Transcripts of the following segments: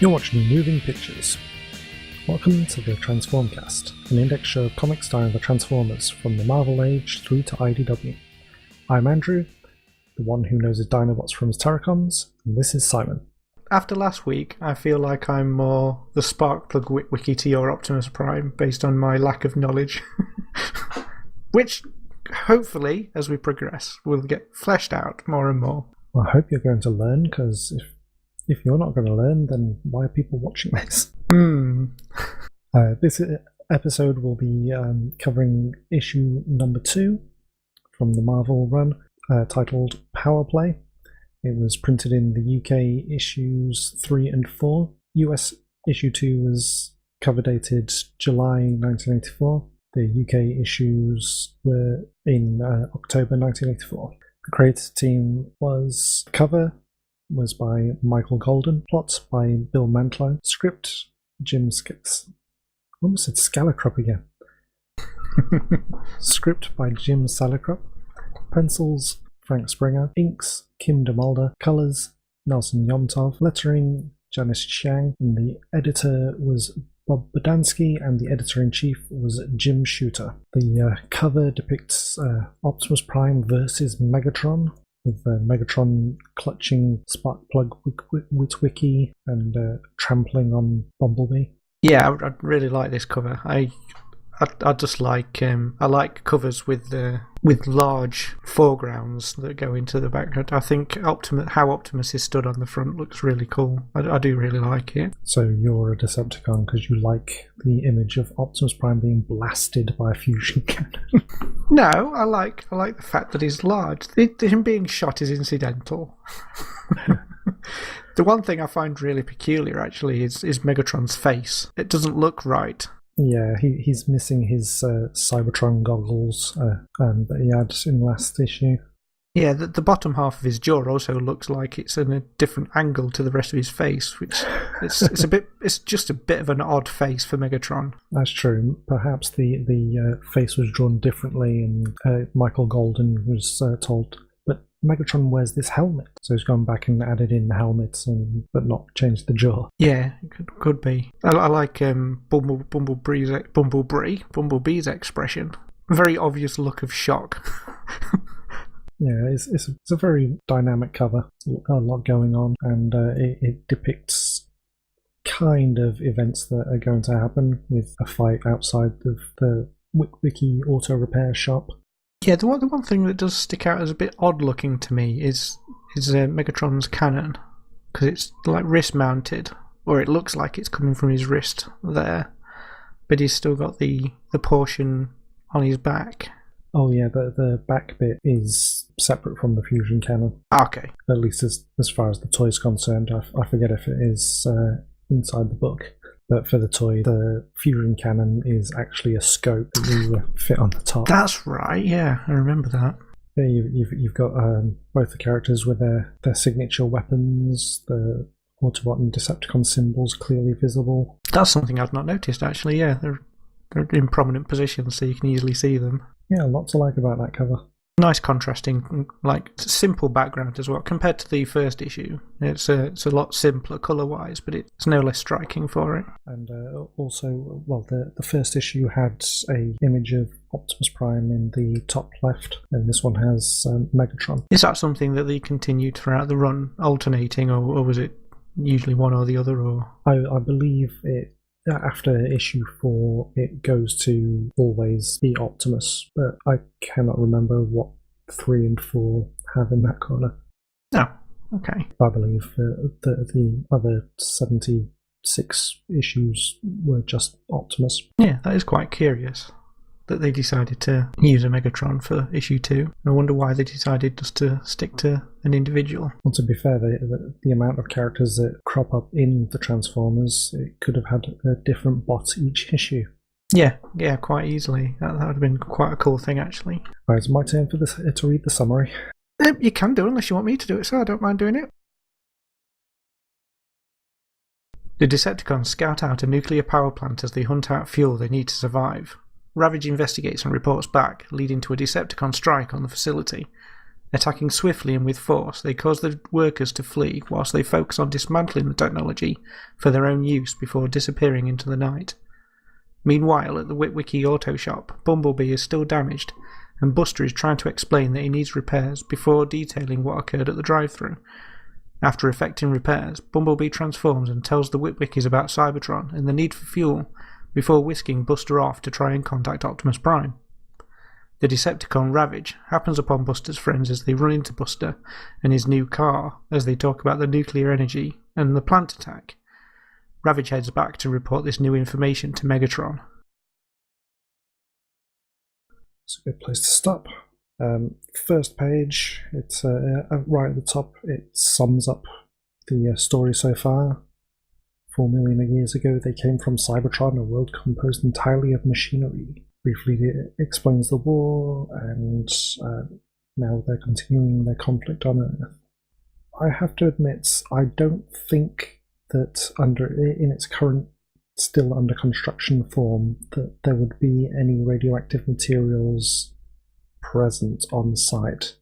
You're watching Moving Pictures. Welcome to the Transformcast, an index show of comics starring the Transformers from the Marvel Age through to IDW. I'm Andrew, the one who knows his Dinobots from his Terracons, and this is Simon. After last week, I feel like I'm more the Sparkplug Wiki to your Optimus Prime, based on my lack of knowledge. Which, hopefully, as we progress, will get fleshed out more and more. Well, I hope you're going to learn, because if you're not going to learn, then why are people watching this? This episode will be covering issue number 2 from the Marvel run, titled Power Play. It was printed in the UK issues 3 and 4. US issue 2 was cover dated July 1984. The UK issues were in October 1984. The creative team was cover was by Michael Golden, plot by Bill Mantlo, script Jim almost said Scalacrop again. Script by Jim Salicrup, pencils Frank Springer, inks Kim DeMolder, colours Nelson Yomtov, lettering Janice Chiang, and the editor was Bob Bodansky, and the editor-in-chief was Jim Shooter. The cover depicts Optimus Prime versus Megatron, with Megatron clutching Sparkplug Witwicky and trampling on Bumblebee. Yeah, I really like this cover. I just like I like covers with large foregrounds that go into the background. I think how Optimus is stood on the front looks really cool. I do really like it. So you're a Decepticon because you like the image of Optimus Prime being blasted by a fusion cannon? No, I like the fact that he's large. Him being shot is incidental. The one thing I find really peculiar, actually, is Megatron's face. It doesn't look right. Yeah, he's missing his Cybertron goggles that he had in last issue. Yeah, the bottom half of his jaw also looks like it's in a different angle to the rest of his face, which it's just a bit of an odd face for Megatron. That's true. Perhaps the face was drawn differently, and Michael Golden was told, but Megatron wears this helmet, so he's gone back and added in the helmet, but not changed the jaw. Yeah, it could be. I like Bumblebee's expression. Very obvious look of shock. Yeah, it's a very dynamic cover. A lot going on, and it depicts kind of events that are going to happen with a fight outside of the Witwicky auto repair shop. Yeah, the one thing that does stick out as a bit odd looking to me is Megatron's cannon, because it's like wrist mounted, or it looks like it's coming from his wrist there, but he's still got the portion on his back. Oh yeah, the back bit is separate from the fusion cannon. Okay. At least as far as the toy's concerned. I forget if it is inside the book. But for the toy, the fusion cannon is actually a scope that you fit on the top. That's right, yeah, I remember that. Yeah, you've got both the characters with their signature weapons, the Autobot and Decepticon symbols clearly visible. That's something I've not noticed, actually, yeah. They're in prominent positions, so you can easily see them. Yeah, a lot to like about that cover. Nice contrasting, simple background as well. Compared to the first issue, it's a lot simpler colour-wise, but it's no less striking for it. And also, well, the first issue had a image of Optimus Prime in the top left, and this one has Megatron. Is that something that they continued throughout the run, alternating, or was it usually one or the other? Or I believe it. After issue 4, it goes to always be Optimus, but I cannot remember what 3 and 4 have in that corner. Oh, okay. I believe the other 76 issues were just Optimus. Yeah, that is quite curious that they decided to use a Megatron for issue 2. I wonder why they decided just to stick to an individual. Well, to be fair, the amount of characters that crop up in the Transformers, it could have had a different bot each issue. Yeah, quite easily. That would have been quite a cool thing, actually. Right, it's my turn to read the summary. You can do, unless you want me to do it, so I don't mind doing it. The Decepticons scout out a nuclear power plant as they hunt out fuel they need to survive. Ravage investigates and reports back, leading to a Decepticon strike on the facility. Attacking swiftly and with force, they cause the workers to flee whilst they focus on dismantling the technology for their own use before disappearing into the night. Meanwhile, at the Witwicky Auto Shop, Bumblebee is still damaged, and Buster is trying to explain that he needs repairs before detailing what occurred at the drive-thru. After effecting repairs, Bumblebee transforms and tells the Witwickies about Cybertron and the need for fuel before whisking Buster off to try and contact Optimus Prime. The Decepticon Ravage happens upon Buster's friends as they run into Buster and his new car as they talk about the nuclear energy and the plant attack. Ravage heads back to report this new information to Megatron. It's a good place to stop. First page, it's right at the top, it sums up the story so far. 4 million years ago, they came from Cybertron, a world composed entirely of machinery. Briefly, it explains the war, and now they're continuing their conflict on Earth. I have to admit, I don't think that in its current, still under construction form, that there would be any radioactive materials present on site.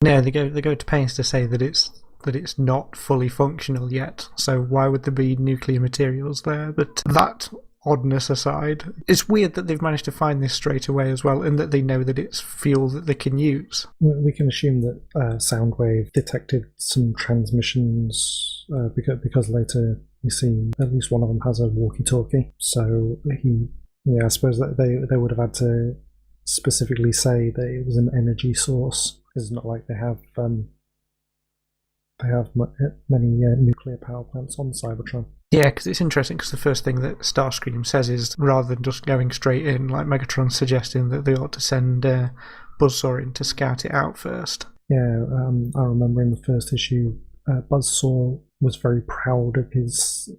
No, they go to pains to say that it's not fully functional yet, so why would there be nuclear materials there? But that oddness aside, it's weird that they've managed to find this straight away as well, and that they know that it's fuel that they can use. We can assume that Soundwave detected some transmissions because later you see at least one of them has a walkie-talkie. So I suppose that they would have had to specifically say that it was an energy source. It's not like they have many nuclear power plants on Cybertron. Yeah, because it's interesting, because the first thing that Starscream says is, rather than just going straight in, like Megatron's suggesting that they ought to send Buzzsaw in to scout it out first. Yeah, I remember in the first issue, Buzzsaw was very proud of his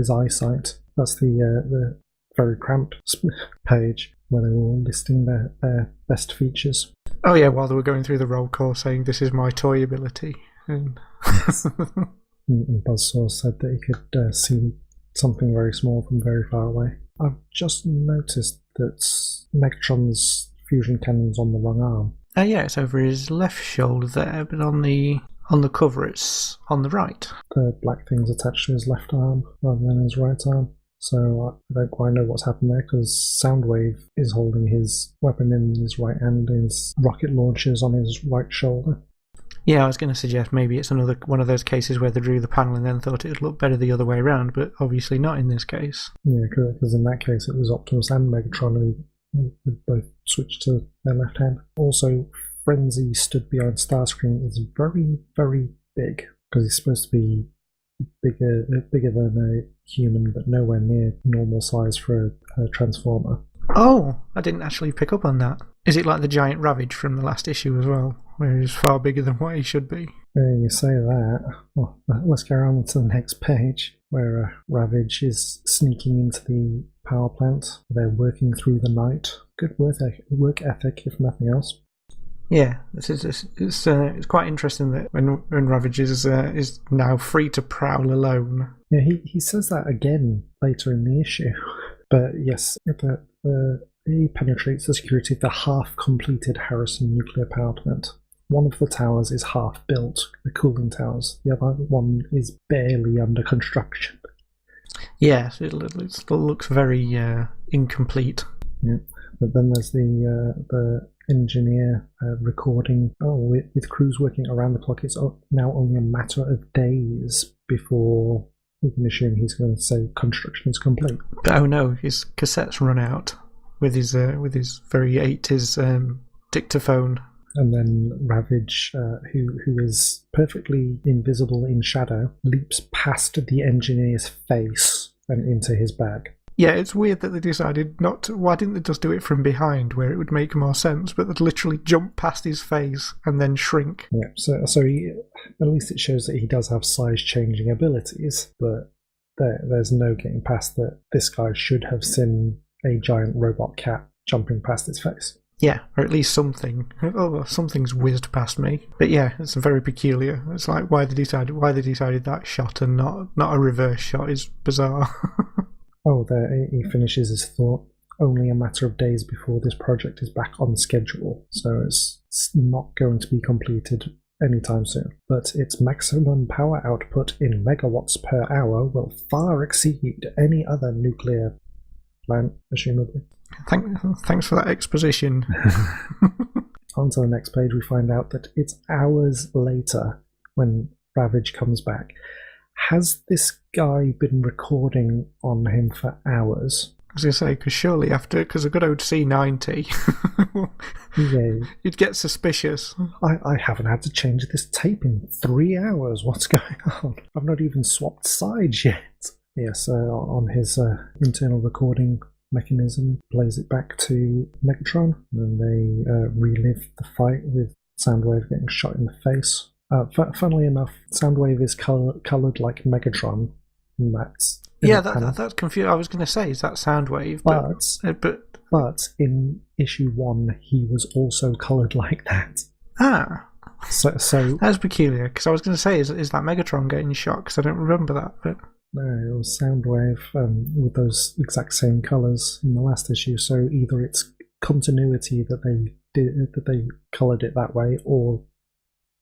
eyesight. That's the very cramped page where they were all listing their best features. Oh yeah, while they were going through the roll call saying, "This is my toy ability." And Buzzsaw said that he could see something very small from very far away. I've just noticed that Megatron's fusion cannon's on the wrong arm. Yeah, it's over his left shoulder there, but on the cover it's on the right. The black thing's attached to his left arm rather than his right arm. So I don't quite know what's happened there, because Soundwave is holding his weapon in his right hand and his rocket launchers on his right shoulder. Yeah, I was going to suggest maybe it's another one of those cases where they drew the panel and then thought it would look better the other way around, but obviously not in this case. Yeah, correct, because in that case it was Optimus and Megatron who both switched to their left hand. Also, Frenzy stood behind Starscream is very, very big, because he's supposed to be bigger than a human, but nowhere near normal size for a Transformer. Oh, I didn't actually pick up on that. Is it like the giant Ravage from the last issue as well, where he's far bigger than what he should be? You say that. Well, let's go on to the next page, where Ravage is sneaking into the power plant. They're working through the night. Good work ethic, if nothing else. Yeah, it's quite interesting that when Ravage is now free to prowl alone. Yeah, he says that again later in the issue. But yes, he penetrates the security of the half-completed Harrison nuclear power plant. One of the towers is half-built, the cooling towers. The other one is barely under construction. Yes, it looks very incomplete. Yeah, but then there's the engineer recording. With crews working around the clock, it's now only a matter of days before we can assume he's going to say construction is complete. But oh no, his cassettes run out with his very 80s dictaphone. And then Ravage, who is perfectly invisible in shadow, leaps past the engineer's face and into his bag. Yeah, it's weird that they decided not to. Why didn't they just do it from behind, where it would make more sense? But they'd literally jump past his face and then shrink. Yeah, so he, at least it shows that he does have size-changing abilities, but there's no getting past that this guy should have seen a giant robot cat jumping past his face. Yeah, or at least something. Oh, something's whizzed past me. But yeah, it's very peculiar. It's like why they decided that shot and not a reverse shot is bizarre. Oh, there he finishes his thought. only a matter of days before this project is back on schedule, so it's not going to be completed anytime soon. But its maximum power output in megawatts per hour will far exceed any other nuclear plant, assumably. Thanks for that exposition. On to the next page, we find out that it's hours later when Ravage comes back. Has this guy been recording on him for hours? I was going to say, because surely because a good old C90, Yeah. you'd get suspicious. I haven't had to change this tape in 3 hours. What's going on? I've not even swapped sides yet. Yes, on his internal recording mechanism, plays it back to Megatron, and they relive the fight with Soundwave getting shot in the face. Funnily enough, Soundwave is coloured like Megatron in that. Yeah, that's confusing. I was going to say, is that Soundwave? But in issue 1, he was also coloured like that. So that's peculiar. Because I was going to say, is that Megatron getting shot? Because I don't remember that. But no, it was Soundwave with those exact same colours in the last issue. So either it's continuity that they coloured it that way, or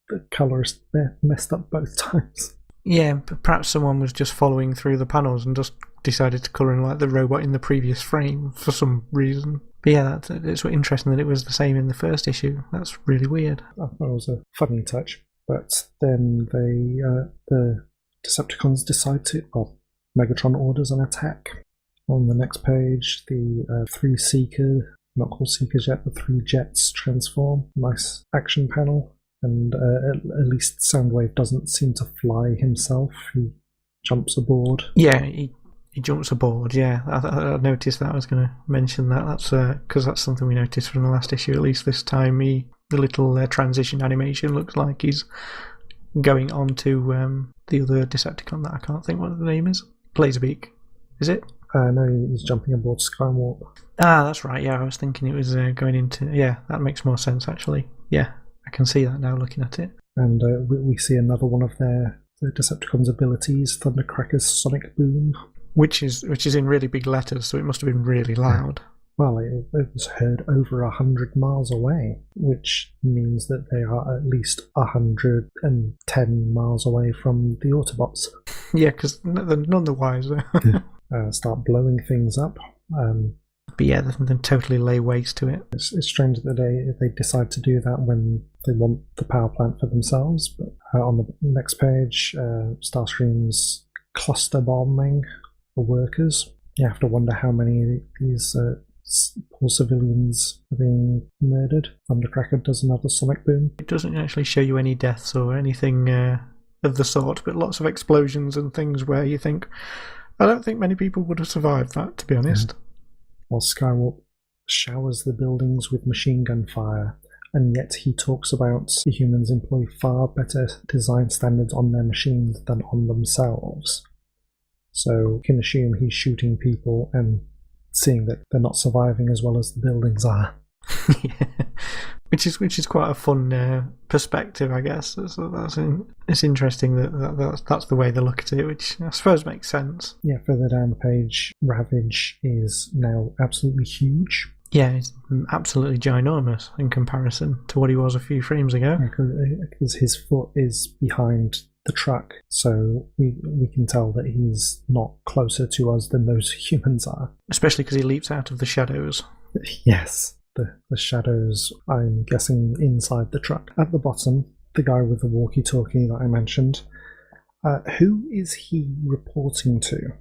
the colours messed up both times. Yeah, but perhaps someone was just following through the panels and just decided to colour in like the robot in the previous frame for some reason. But yeah, it's interesting that it was the same in the first issue. That's really weird. I thought it was a funny touch. But then the Decepticons decide to... Well, Megatron orders an attack. On the next page, the 3 Seeker... Not called Seekers yet, the 3 Jets transform. Nice action panel. And at least Soundwave doesn't seem to fly himself. He jumps aboard. Yeah, he jumps aboard, yeah. I noticed that. I was going to mention that. That's because that's something we noticed from the last issue, at least this time. The little transition animation looks like he's going on to the other Decepticon that I can't think what the name is. Laserbeak, is it? No, he's jumping aboard Skywarp. That's right, yeah. I was thinking it was going into... Yeah, that makes more sense, actually. Yeah. I can see that now looking at it. And we see another one of the Decepticons' abilities, Thundercracker's Sonic Boom. Which is in really big letters, so it must have been really loud. Well, it was heard over 100 miles away, which means that they are at least 110 miles away from the Autobots. Yeah, because they're none the wiser. Start blowing things up. But yeah, they totally lay waste to it. It's strange that they decide to do that when they want the power plant for themselves. But on the next page, Starscream's cluster bombing the workers. You have to wonder how many of these poor civilians are being murdered. Thundercracker does another sonic boom. It doesn't actually show you any deaths or anything of the sort, but lots of explosions and things where you think, I don't think many people would have survived that, to be honest. Yeah. While Skywarp showers the buildings with machine gun fire, and yet he talks about the humans employ far better design standards on their machines than on themselves. So you can assume he's shooting people and seeing that they're not surviving as well as the buildings are. Yeah. Which is quite a fun perspective, I guess. It's interesting that's the way they look at it, which I suppose makes sense. Yeah, further down the page, Ravage is now absolutely huge. Yeah, he's absolutely ginormous in comparison to what he was a few frames ago. Because his foot is behind the truck, so we can tell that he's not closer to us than those humans are. Especially because he leaps out of the shadows. Yes. The shadows, I'm guessing, inside the truck. At the bottom, the guy with the walkie-talkie that I mentioned. Who is he reporting to?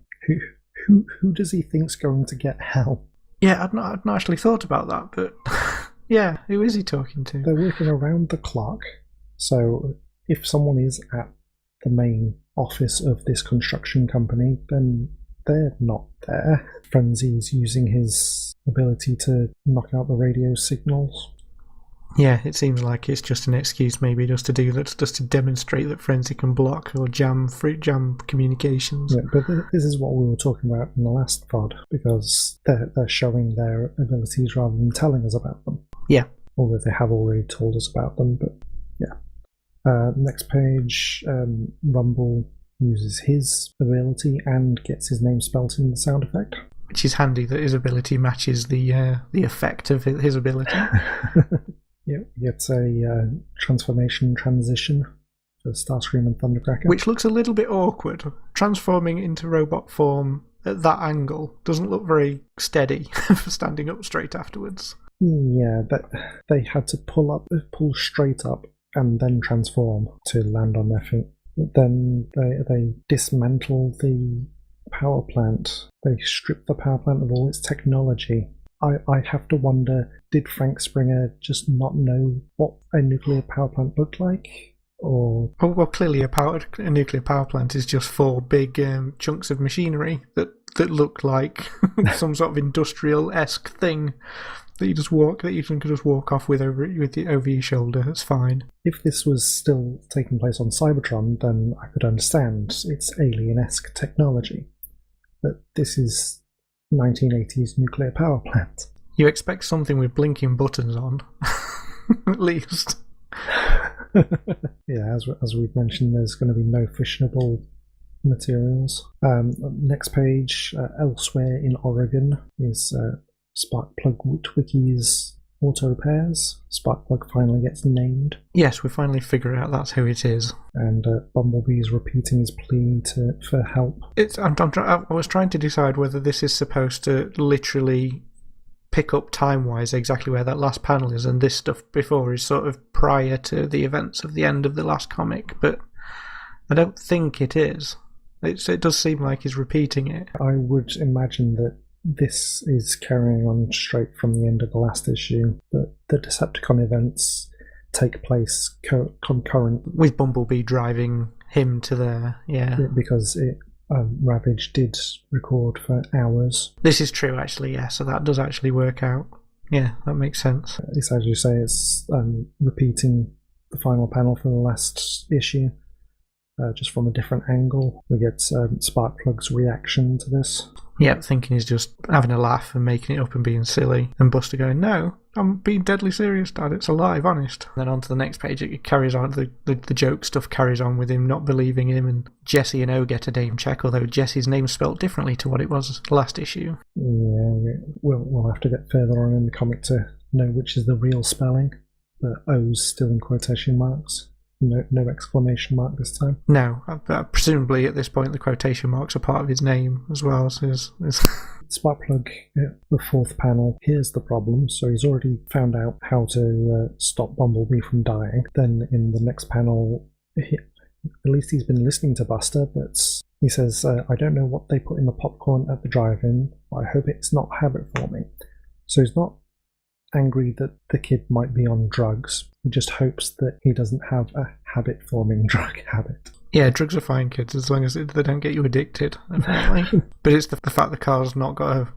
Who does he think's going to get help? Yeah, I'd not actually thought about that, but yeah, who is he talking to? They're working around the clock, so if someone is at the main office of this construction company, then they're not there. Frenzy's using his ability to knock out the radio signals. Yeah, it seems like it's just an excuse maybe just to do that, just to demonstrate that Frenzy can block or jam communications. Yeah, but this is what we were talking about in the last pod, because they're showing their abilities rather than telling us about them. Yeah. Although they have already told us about them, but yeah. Next page, Rumble uses his ability and gets his name spelt in the sound effect. Which is handy that his ability matches the effect of his ability. Yeah, it's a transformation transition for Starscream and Thundercracker. Which looks a little bit awkward. Transforming into robot form at that angle doesn't look very steady for standing up straight afterwards. Yeah, but they had to pull straight up and then transform to land on their feet. Then they dismantle the power plant. They strip the power plant of all its technology. I have to wonder, did Frank Springer just not know what a nuclear power plant looked like? Or well, clearly a nuclear power plant is just 4 big chunks of machinery that look like some sort of industrial-esque thing that you can just walk off with over your shoulder. It's fine. If this was still taking place on Cybertron, then I could understand it's alien-esque technology. But this is 1980s nuclear power plant. You expect something with blinking buttons on, at least. Yeah, as we've mentioned, there's going to be no fissionable materials. Next page, elsewhere in Oregon, is Sparkplug Witwicky's auto repairs. Sparkplug finally gets named. Yes, we finally figure out that's who it is. And Bumblebee's repeating his plea for help. I was trying to decide whether this is supposed to literally pick up time-wise exactly where that last panel is, and this stuff before is sort of prior to the events of the end of the last comic, but I don't think it is. It does seem like he's repeating it. I would imagine that this is carrying on straight from the end of the last issue, but the Decepticon events take place concurrent. With Bumblebee driving him to there, yeah. Because Ravage did record for hours. This is true, actually, yeah, so that does actually work out. Yeah, that makes sense. It's, as you say, it's repeating the final panel from the last issue, just from a different angle. We get Sparkplug's reaction to this. Yep, thinking he's just having a laugh and making it up and being silly. And Buster going, "No, I'm being deadly serious, Dad. It's alive, honest." And then on to the next page, it carries on. The joke stuff carries on with him not believing him, and Jesse and O get a name check, although Jesse's name's spelt differently to what it was last issue. Yeah, we'll have to get further on in the comic to know which is the real spelling. But O's still in quotation marks. No exclamation mark this time. No, presumably at this point the quotation marks are part of his name as well. So Sparkplug, the fourth panel, here's the problem. So he's already found out how to stop Bumblebee from dying. Then in the next panel, at least he's been listening to Buster, but he says, I don't know what they put in the popcorn at the drive-in, but I hope it's not habit forming. So he's not angry that the kid might be on drugs. He just hopes that he doesn't have a habit-forming drug habit. Yeah, drugs are fine, kids, as long as they don't get you addicted, apparently. But it's the fact the car's not got a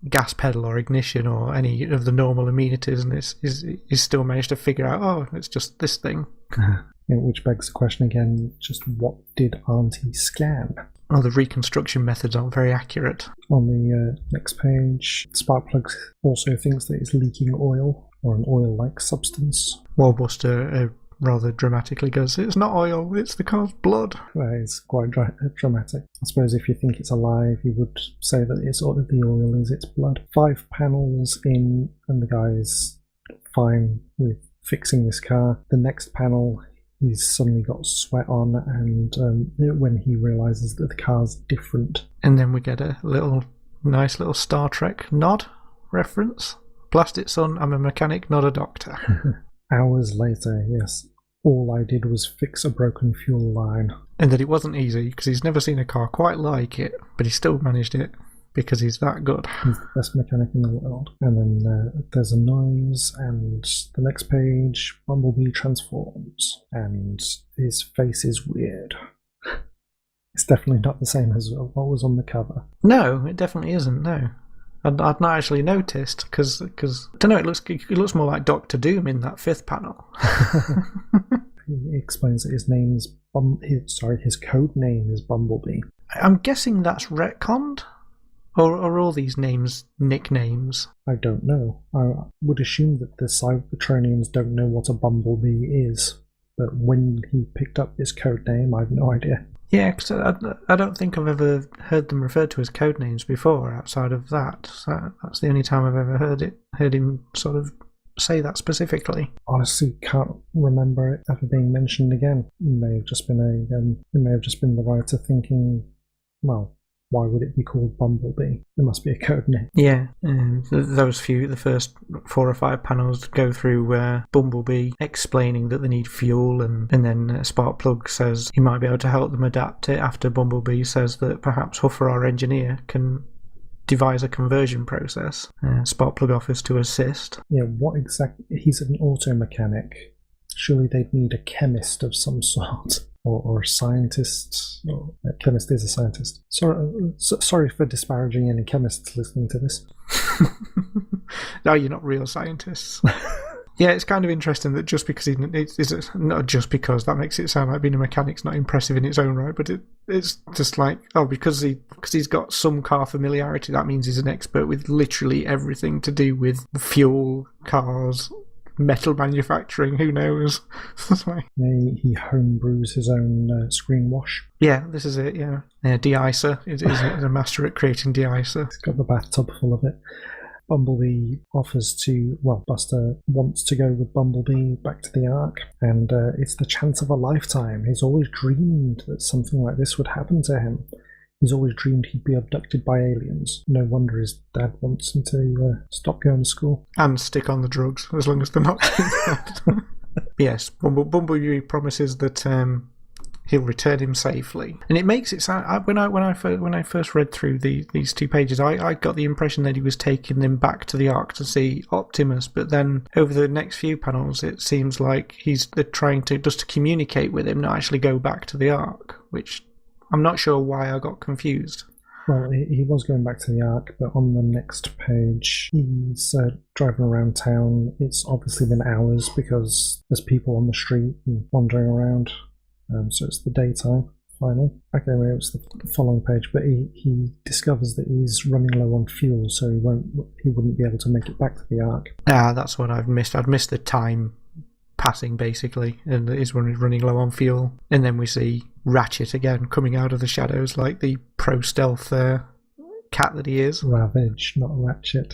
gas pedal or ignition or any of the normal amenities, and he's still managed to figure out, oh, it's just this thing. Which begs the question again, just what did Auntie scan? Oh, the reconstruction methods aren't very accurate. On the next page, Sparkplug also thinks that it's leaking oil, or an oil-like substance. Wallbuster rather dramatically goes, "It's not oil, it's the car's blood." It's quite dramatic. I suppose if you think it's alive, you would say that the oil is its blood. 5 panels in, and the guy's fine with fixing this car. The next panel, he's suddenly got sweat on, and when he realises that the car's different. And then we get a nice little Star Trek nod reference. "Blast it, son, I'm a mechanic, not a doctor." Hours later, yes. All I did was fix a broken fuel line. And that it wasn't easy, because he's never seen a car quite like it, but he still managed it, because he's that good. He's the best mechanic in the world. And then there's a noise, and the next page, Bumblebee transforms, and his face is weird. It's definitely not the same as what was on the cover. No, it definitely isn't, no. I'd not actually noticed, because I don't know, it looks more like Doctor Doom in that 5th panel. He explains that his code name is Bumblebee. I'm guessing that's retconned? Or are all these names nicknames? I don't know. I would assume that the Cybertronians don't know what a Bumblebee is, but when he picked up his code name, I have no idea. Yeah, because I don't think I've ever heard them referred to as code names before outside of that. So that's the only time I've ever heard him sort of say that specifically. Honestly, can't remember it ever being mentioned again. It may have just been the writer thinking, well, why would it be called Bumblebee? It must be a code name. Yeah, the first 4 or 5 panels go through Bumblebee explaining that they need fuel, and then Sparkplug says he might be able to help them adapt it after Bumblebee says that perhaps Huffer, our engineer, can devise a conversion process. Sparkplug offers to assist. Yeah, what exactly? He's an auto mechanic. Surely they'd need a chemist of some sort. Or a scientist. A chemist is a scientist. Sorry for disparaging any chemists listening to this. No, you're not real scientists. Yeah, it's kind of interesting that just because it's not just because that makes it sound like being a mechanic's not impressive in its own right, but it's just like, oh, because he's got some car familiarity, that means he's an expert with literally everything to do with fuel, cars, metal manufacturing, who knows. He homebrews his own screen wash. Yeah, this is it, yeah. De-icer is a master at creating de-icer. He's got the bathtub full of it. Bumblebee Buster wants to go with Bumblebee back to the Ark, and it's the chance of a lifetime. He's always dreamed that something like this would happen to him. He's always dreamed he'd be abducted by aliens. No wonder his dad wants him to stop going to school. And stick on the drugs, as long as they're not doing that. Yes, Bumblebee promises that he'll return him safely. And it makes it sound... When I first read through these 2 pages, I got the impression that he was taking them back to the Ark to see Optimus, but then over the next few panels, it seems like they're trying to communicate with him, not actually go back to the Ark, which... I'm not sure why I got confused. Well, he was going back to the Ark, but on the next page, he's driving around town. It's obviously been hours because there's people on the street and wandering around. So it's the daytime, finally. Okay, well, it was the following page, but he discovers that he's running low on fuel, so he wouldn't be able to make it back to the Ark. That's what I've missed. I've missed the time passing, basically, and is running low on fuel. And then we see Ratchet again coming out of the shadows like the pro-stealth cat that he is. Ravage, not Ratchet.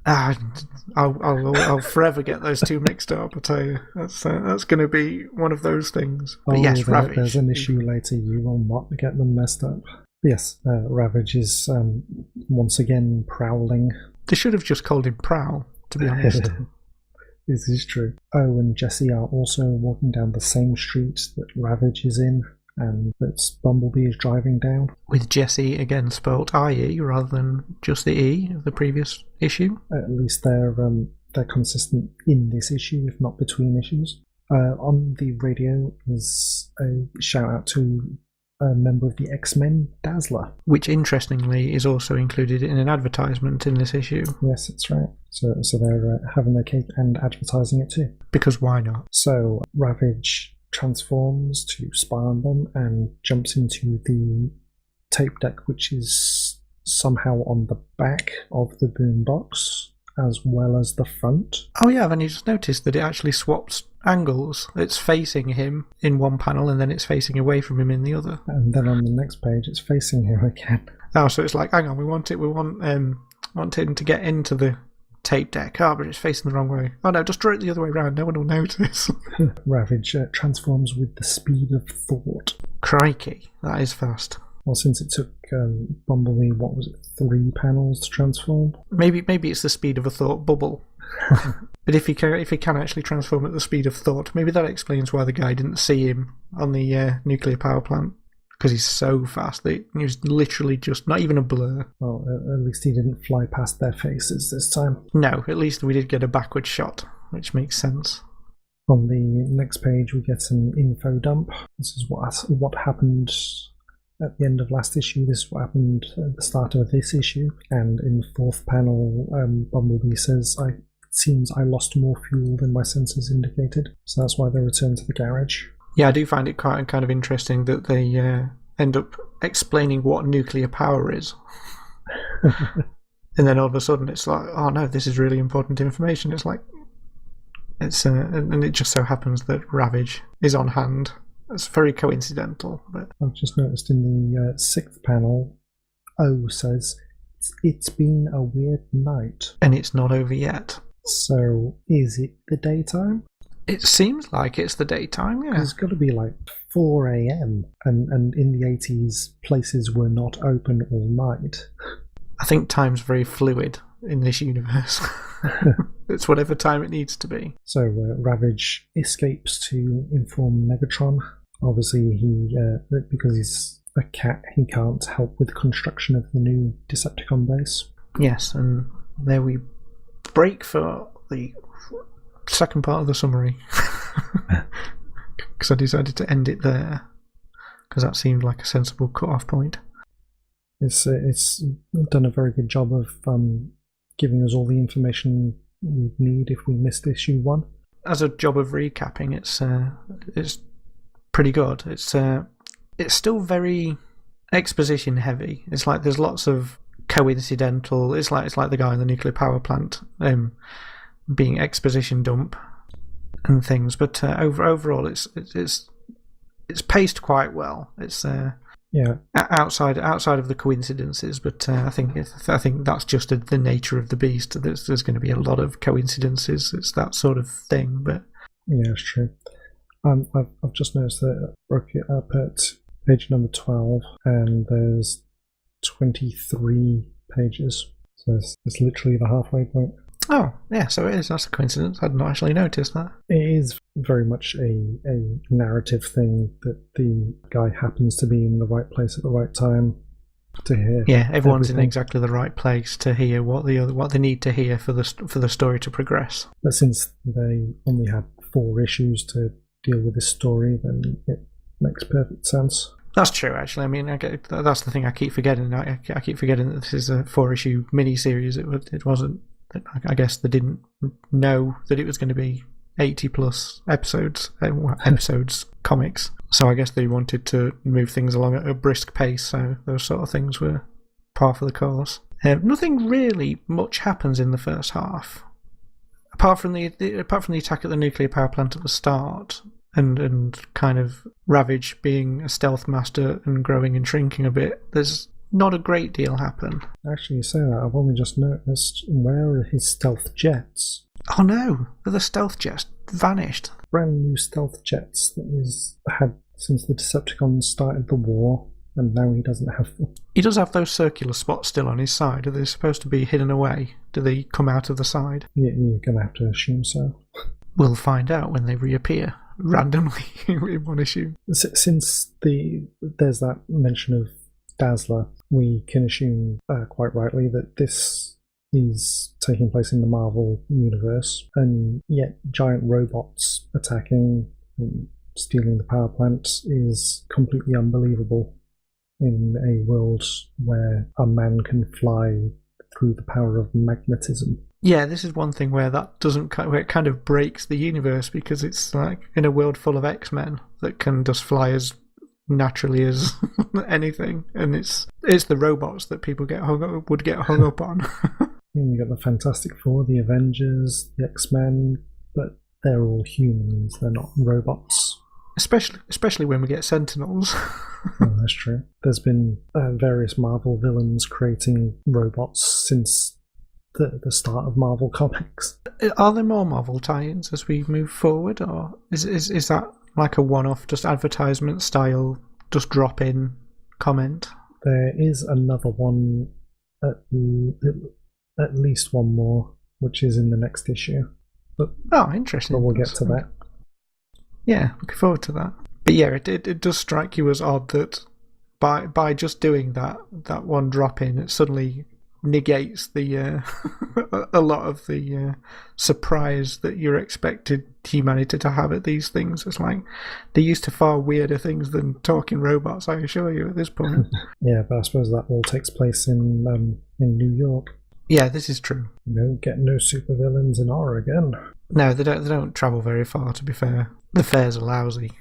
I'll forever get those two mixed up, I tell you. That's going to be one of those things. But yes, Ravage. There's an issue later, you will not get them messed up. But yes, Ravage is once again prowling. They should have just called him Prowl, to be honest. This is true. Oh, and Jesse are also walking down the same street that Ravage is in, and that Bumblebee is driving down. With Jesse again spelt IE rather than just the E of the previous issue. At least they're consistent in this issue, if not between issues. On the radio is a shout out to a member of the X-Men, Dazzler. Which, interestingly, is also included in an advertisement in this issue. Yes, that's right. So they're having their cake and advertising it too. Because why not? So Ravage transforms to spy on them and jumps into the tape deck, which is somehow on the back of the boombox, as well as the front. Oh yeah, then you just noticed that it actually swaps angles. It's facing him in one panel and then it's facing away from him in the other. And then on the next page it's facing him again. Oh, so it's like, hang on, we want him to get into the tape deck. Oh, but it's facing the wrong way. Oh no, just draw it the other way around, no one will notice. Ravage transforms with the speed of thought. Crikey, that is fast. Well, since it took Bumblebee, 3 panels to transform? Maybe it's the speed of a thought bubble. But if he can actually transform at the speed of thought, maybe that explains why the guy didn't see him on the nuclear power plant. Because he's so fast that he was literally just not even a blur. Well, at least he didn't fly past their faces this time. No, at least we did get a backward shot, which makes sense. On the next page, we get an info dump. This is what happened at the end of last issue. This is what happened at the start of this issue. And in the 4th panel, Bumblebee says, it seems I lost more fuel than my sensors indicated. So that's why they returned to the garage. Yeah, I do find it quite kind of interesting that they end up explaining what nuclear power is. And then all of a sudden it's like, oh no, this is really important information. It's like, and it just so happens that Ravage is on hand It's very coincidental. But I've just noticed in the sixth panel, O says, "It's been a weird night." and it's not over yet. So, is it the daytime? It seems like it's the daytime, yeah. It's got to be like 4 a.m. And in the 80s, places were not open all night. I think time's very fluid in this universe. It's whatever time it needs to be. So Ravage escapes to inform Megatron. Obviously, because he's a cat, he can't help with the construction of the new Decepticon base. Yes, and there we break for the second part of the summary. Because I decided to end it there, because that seemed like a sensible cut-off point. It's done a very good job of giving us all the information we need if we missed issue 1. As a job of recapping, it's pretty good. It's still very exposition heavy. It's like there's lots of coincidental. It's like the guy in the nuclear power plant being exposition dump and things. But overall, it's paced quite well. It's yeah, outside of the coincidences, but I think that's just the nature of the beast. There's going to be a lot of coincidences. It's that sort of thing. But yeah, it's true. I've just noticed that I broke it up at page number 12, and there's 23 pages. So it's literally the halfway point. oh yeah, so it is. That's a coincidence. I'd not actually noticed that. It is very much a narrative thing that the guy happens to be in the right place at the right time to hear. Yeah, everyone's everything. in exactly the right place to hear what they need to hear for the story to progress. But since they only had 4 issues to deal with this story, then it makes perfect sense. That's true, actually. I mean, that's the thing I keep forgetting. I keep forgetting that this is a 4-issue miniseries. It wasn't. I guess they didn't know that it was going to be 80 plus episodes, comics. So I guess they wanted to move things along at a brisk pace. So those sort of things were par for the course. Nothing really much happens in the first half, apart from the attack at the nuclear power plant at the start, and kind of Ravage being a stealth master and growing and shrinking a bit. There's not a great deal happen. Actually, you say that, I've only just noticed, where are his stealth jets? Oh no, the stealth jets vanished. Brand new stealth jets that he's had since the Decepticons started the war, and now he doesn't have them. He does have those circular spots still on his side. Are they supposed to be hidden away? Do they come out of the side? You're going to have to assume so. We'll find out when they reappear randomly in one issue. Since there's that mention of Dazzler, we can assume quite rightly that this is taking place in the Marvel universe, and yet giant robots attacking and stealing the power plant is completely unbelievable in a world where a man can fly through the power of magnetism. Yeah, this is one thing where it kind of breaks the universe, because it's like in a world full of X-Men that can just fly as naturally as anything, and it's the robots that people would get hung up on. And you got the Fantastic Four, the Avengers, the X-Men, but they're all humans, they're not robots. Especially when we get Sentinels. Oh, that's true. There's been various Marvel villains creating robots since the start of Marvel Comics. Are there more Marvel tie-ins as we move forward, or is that like a one-off, just advertisement style, just drop-in comment? There is another one, at least one more, which is in the next issue. But interesting. But we'll get to that. Yeah, looking forward to that. But yeah, it does strike you as odd that by just doing that one drop-in, it suddenly negates the a lot of the surprise that you're expected humanity to have at these things. It's like they're used to far weirder things than talking robots, I assure you, at this point. Yeah, but I suppose that all takes place in New York. Yeah, this is true. Get no supervillains in Oregon. No, they don't travel very far, to be fair. The fares are lousy.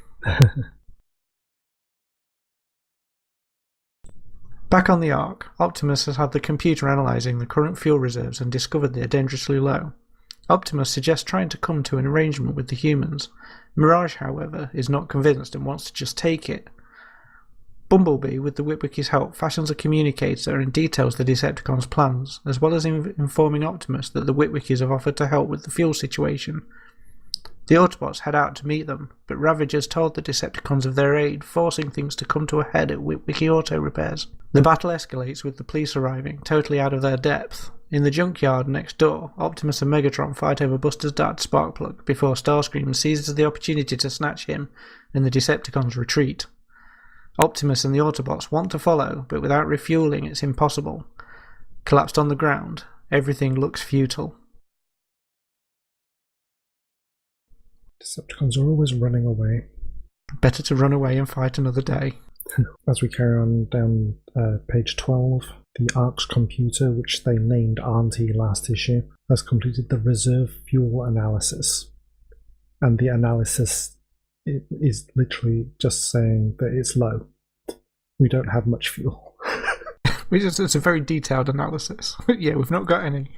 Back on the Ark, Optimus has had the computer analysing the current fuel reserves and discovered they are dangerously low. Optimus suggests trying to come to an arrangement with the humans. Mirage, however, is not convinced and wants to just take it. Bumblebee, with the Witwicky's help, fashions a communicator and details the Decepticons' plans, as well as informing Optimus that the Witwickies have offered to help with the fuel situation. The Autobots head out to meet them, but Ravagers told the Decepticons of their aid, forcing things to come to a head at Witwicky Auto Repairs. The battle escalates with the police arriving, totally out of their depth. In the junkyard next door, Optimus and Megatron fight over Buster's dad, Sparkplug, before Starscream seizes the opportunity to snatch him, and the Decepticons retreat. Optimus and the Autobots want to follow, but without refueling it's impossible. Collapsed on the ground, everything looks futile. Decepticons are always running away. Better to run away and fight another day. As we carry on down page 12, the ARC's computer, which they named Auntie last issue, has completed the reserve fuel analysis. And the analysis is literally just saying that it's low. We don't have much fuel. It's a very detailed analysis. Yeah, we've not got any.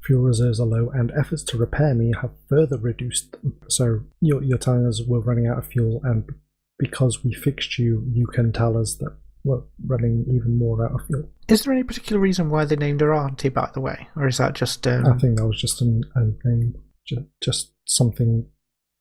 Fuel reserves are low, and efforts to repair me have further reduced them. So you're telling us we're running out of fuel, and because we fixed you, you can tell us that we're running even more out of fuel. Is there any particular reason why they named her Auntie, by the way? Or is that just... I think that was just a name, just something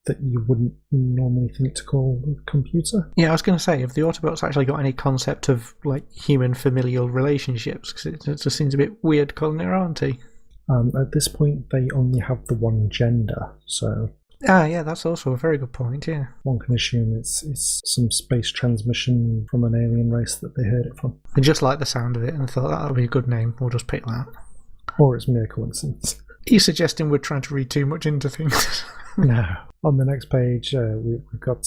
that you wouldn't normally think to call a computer. Yeah, I was going to say, have the Autobots actually got any concept of like human familial relationships? Because it just seems a bit weird calling her Auntie. At this point, they only have the one gender, so... Yeah, that's also a very good point, yeah. One can assume it's some space transmission from an alien race that they heard it from. They just liked the sound of it and thought that would be a good name, we'll just pick that. Or it's mere coincidence. Are you suggesting we're trying to read too much into things? No. On the next page, we've got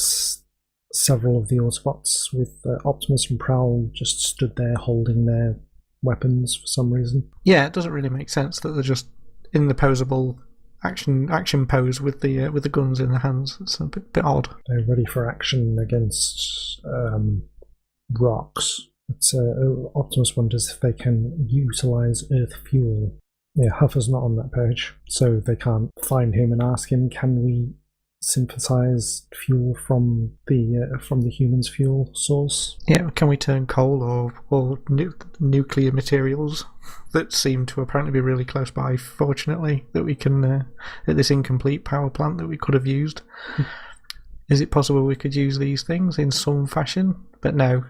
several of the Autobots with Optimus and Prowl just stood there holding their weapons for some reason. Yeah, it doesn't really make sense that they're just in the posable action pose with the guns in their hands. It's a bit odd. They're ready for action against rocks. But Optimus wonders if they can utilize Earth fuel. Yeah, Huffer's not on that page, so they can't find him and ask him, can we synthesize fuel from the humans' fuel source? Yeah, can we turn coal or nuclear materials that seem to apparently be really close by, fortunately, that we can, at this incomplete power plant that we could have used. Is it possible we could use these things in some fashion? But no,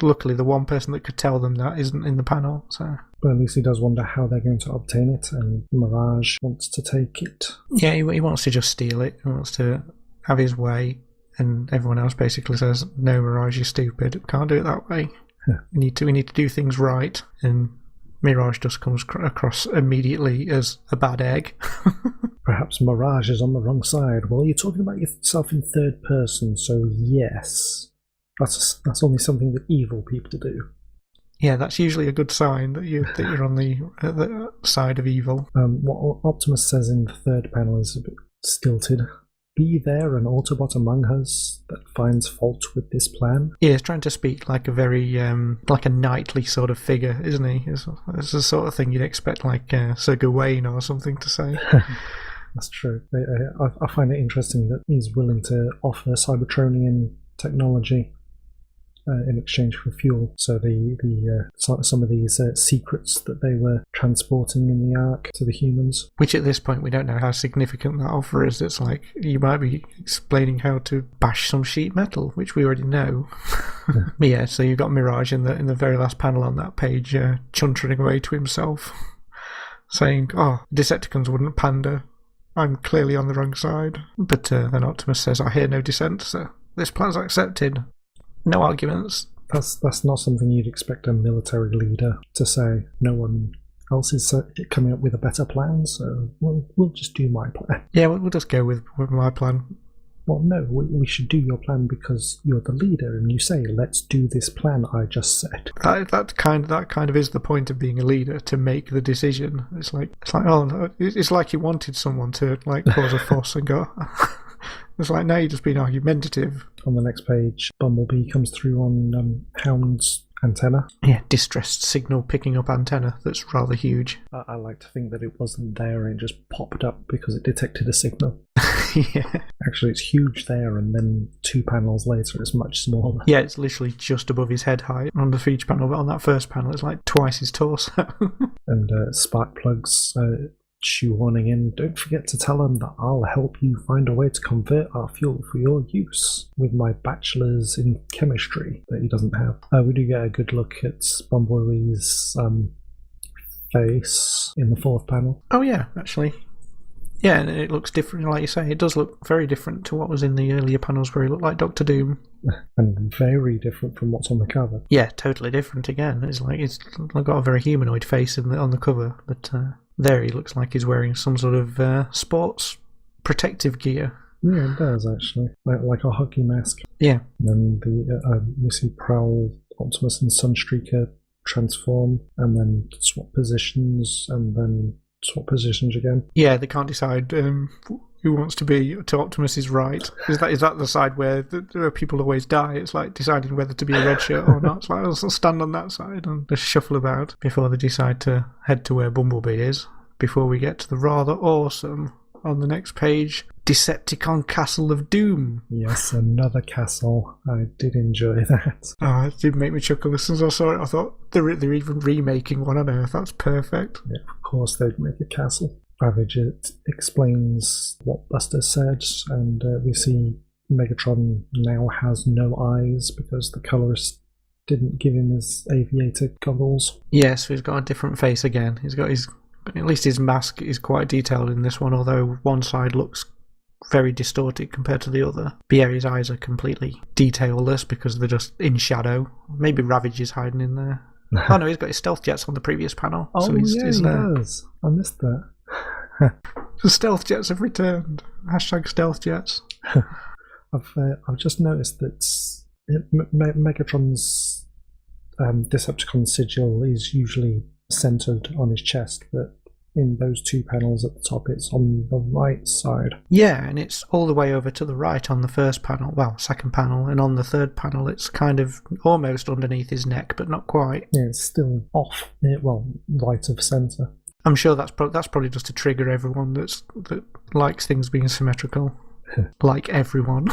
luckily the one person that could tell them that isn't in the panel, so... But at least he does wonder how they're going to obtain it, and Mirage wants to take it. Yeah, he wants to just steal it. He wants to have his way, and everyone else basically says, no, Mirage, you're stupid. Can't do it that way. Yeah. We need to do things right, and Mirage just comes across immediately as a bad egg. Perhaps Mirage is on the wrong side. Well, you're talking about yourself in third person, so yes. That's only something that evil people do. Yeah, that's usually a good sign that you're on the side of evil. What Optimus says in the third panel is a bit stilted. Be there an Autobot among us that finds fault with this plan? Yeah, he's trying to speak like a very like a knightly sort of figure, isn't he? It's the sort of thing you'd expect like Sir Gawain or something to say. That's true. I find it interesting that he's willing to offer Cybertronian technology in exchange for fuel. So some of these secrets that they were transporting in the Ark to the humans. Which at this point we don't know how significant that offer is. It's like you might be explaining how to bash some sheet metal, which we already know. Yeah, so you've got Mirage in the very last panel on that page, chuntering away to himself, saying, "Oh, Decepticons wouldn't pander. I'm clearly on the wrong side." But then Optimus says, "I hear no dissent, so this plan's accepted." No arguments. That's not something you'd expect a military leader to say. No one else is coming up with a better plan, so we'll just do my plan. Yeah, we'll just go with my plan. Well, no, we should do your plan because you're the leader, and you say, "Let's do this plan I just said." That kind of is the point of being a leader, to make the decision. It's like it's like you wanted someone to like cause a fuss and go. It's like, now you're just being argumentative. On the next page, Bumblebee comes through on Hound's antenna. Yeah, distressed signal picking up antenna that's rather huge. I like to think that it wasn't there and it just popped up because it detected a signal. Yeah. Actually, it's huge there, and then 2 panels later it's much smaller. Yeah, it's literally just above his head height on the feature panel, but on that first panel it's like twice his torso. And spark plugs shoehorning in, don't forget to tell them that I'll help you find a way to convert our fuel for your use with my bachelor's in chemistry that he doesn't have. We do get a good look at Bumblebee's face in the 4th panel. Oh yeah, actually. Yeah, and it looks different, like you say. It does look very different to what was in the earlier panels where he looked like Doctor Doom. And very different from what's on the cover. Yeah, totally different again. It's got a very humanoid face on the cover, but there he looks like he's wearing some sort of sports protective gear. Yeah, it does actually, like a hockey mask. Yeah. And then we see Prowl, Optimus, and Sunstreaker transform, and then swap positions, and then swap positions again. Yeah, they can't decide who wants to be to Optimus's right. Is that the side where people always die? It's like deciding whether to be a red shirt or not. It's like, I'll stand on that side and just shuffle about before they decide to head to where Bumblebee is, before we get to the rather awesome, on the next page, Decepticon Castle of Doom. Yes, another castle. I did enjoy that. Oh, it did make me chuckle as soon as I saw it. I thought they're even remaking one on Earth. That's perfect. Yeah, of course they'd make a castle. Ravage explains what Buster said, and we see Megatron now has no eyes because the colorist didn't give him his aviator goggles. Yes, he's got a different face again. He's got at least his mask is quite detailed in this one, although one side looks very distorted compared to the other. But yeah, his eyes are completely detailless because they're just in shadow. Maybe Ravage is hiding in there. Oh no, he's got his stealth jets on the previous panel. Oh so yeah, he does. I missed that. The stealth jets have returned. # stealth jets. I've just noticed that Megatron's Decepticon sigil is usually centered on his chest, but in those 2 panels at the top it's on the right side. Yeah, and it's all the way over to the right on the first panel, well, second panel, and on the third panel it's kind of almost underneath his neck, but not quite. Yeah, it's still off, right of centre. I'm sure that's probably just to trigger everyone that likes things being symmetrical. Like everyone.